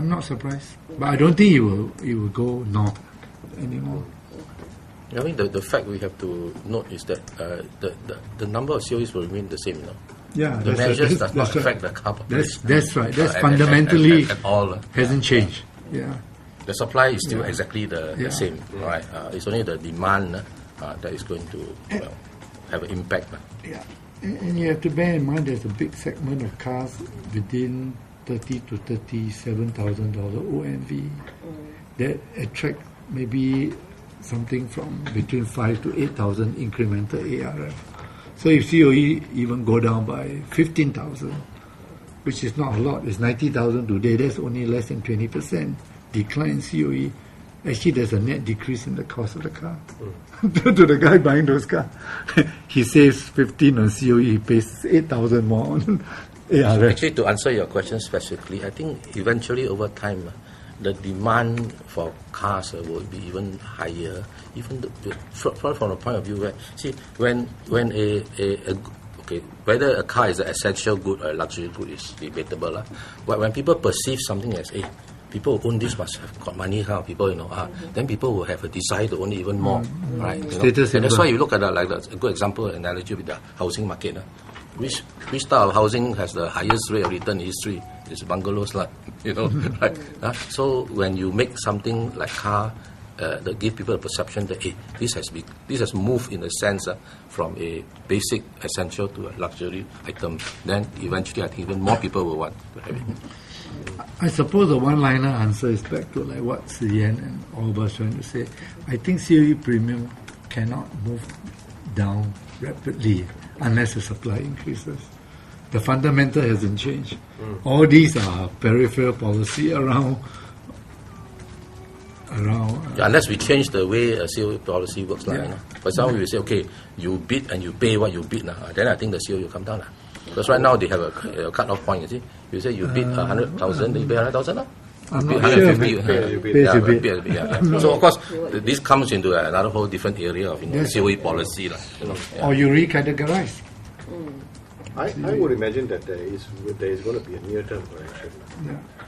I'm not surprised. But I don't think it will go north anymore. I mean, the fact we have to note is that the number of COEs will remain the same, you know. Yeah, the measures does not right. affect the car population. That's right. That's fundamentally at all. Hasn't changed. Yeah. The supply is still exactly the same, right? It's only the demand that is going to have an impact. Yeah. And you have to bear in mind there's a big segment of cars within $30,000 to $37,000 OMV that attract maybe something from between 5,000 to 8,000 incremental ARF. So if COE even go down by 15,000, which is not a lot, it's 90,000 today, that's only less than 20% decline in COE. Actually, there's a net decrease in the cost of the car. To the guy buying those cars. He saves 15 on COE, he pays 8,000 more on ARF. So actually, to answer your question specifically, I think eventually over time, the demand for cars will be even higher, even from the point of view where, see, when whether a car is an essential good or a luxury good is debatable. But when people perceive something as, people who own this must have got money, kind of people, then people will have a desire to own it even more, right? And that's why you look at a good example, analogy with the housing market. Which style of housing has the highest rate of return in history? It's bungalows, right? So when you make something like car, that give people a perception that this has moved in a sense from a basic essential to a luxury item, then eventually I think even more people will want to have it. I suppose the one-liner answer is back to like what Sian and all of us trying to say. I think COE premium cannot move down rapidly unless the supply increases. The fundamental hasn't changed. All these are peripheral policy around. Unless we change the way a COE policy works, For example, we say, okay, you bid and you pay what you bid, then I think the COE will come down. Because right now they have a cut-off point. You see, you say you bid 100,000, then you pay 100,000. I'm not sure. So of course, this comes into another whole different area of COE policy, Or you recategorize. I would imagine that there is going to be a near-term correction.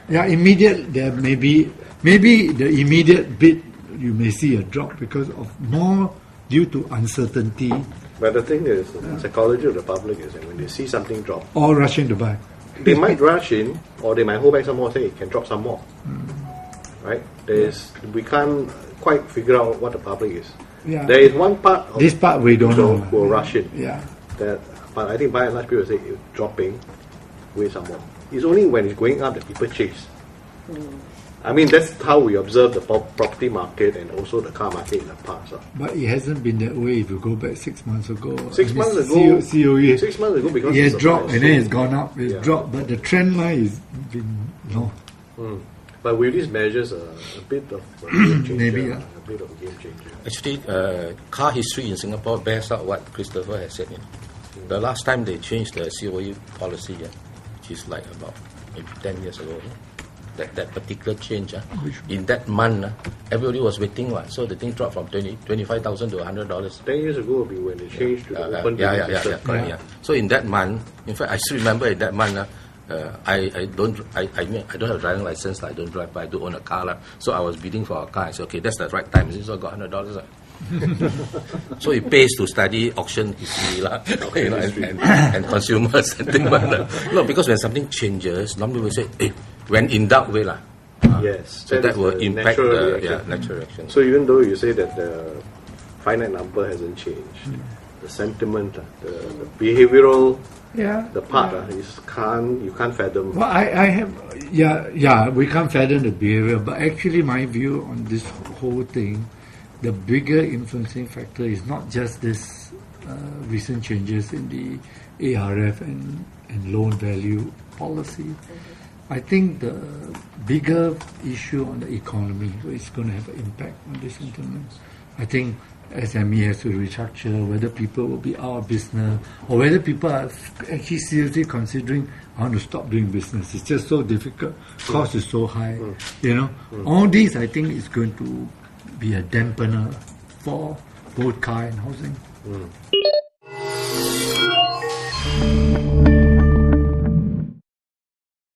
Immediate. There maybe the immediate bid you may see a drop because of more due to uncertainty. But the thing is, the psychology of the public is that when they see something drop, all rushing to buy. They might rush in, or they might hold back some more. Say, it can drop some more. Right? We can't quite figure out what the public is. Yeah. There is one part of this part we don't know. Who will rush in. Yeah. But I think by and large people say it's dropping, wait some more. It's only when it's going up that people chase. I mean, that's how we observe the property market and also the car market in the past. But it hasn't been that way if you go back 6 months ago. COE, 6 months ago because it has dropped and then it's gone up. It's dropped, but the trend line has been no. But with these measures, a bit of a game changer. Maybe, a bit of a game changer. Actually, car history in Singapore bears out what Christopher has said. The last time they changed the COE policy, which is like about maybe 10 years ago. That particular change, in that month, everybody was waiting. So the thing dropped from $25,000 to $100. 10 years ago would be when they changed to the open correct. So in that month, in fact, I still remember in that month, I don't have a driving license. I don't drive, but I do own a car. So I was bidding for a car. I said, okay, that's the right time. So I got $100. So it pays to study auction history, and consumers and things like that. No, because when something changes, normally we say, when in doubt, Yes. So that will impact the natural reaction. So even though you say that the finite number hasn't changed, the sentiment, the behavioral, the part you can't fathom. Well, I have we can't fathom the behavior, but actually my view on this whole thing, the bigger influencing factor is not just this recent changes in the ARF and loan value policy. I think the bigger issue on the economy is going to have an impact on this sentiment. I think SME has to restructure, whether people will be out of business, or whether people are actually seriously considering, I want to stop doing business. It's just so difficult. Cost is so high. All these I think is going to be a dampener for both car and housing.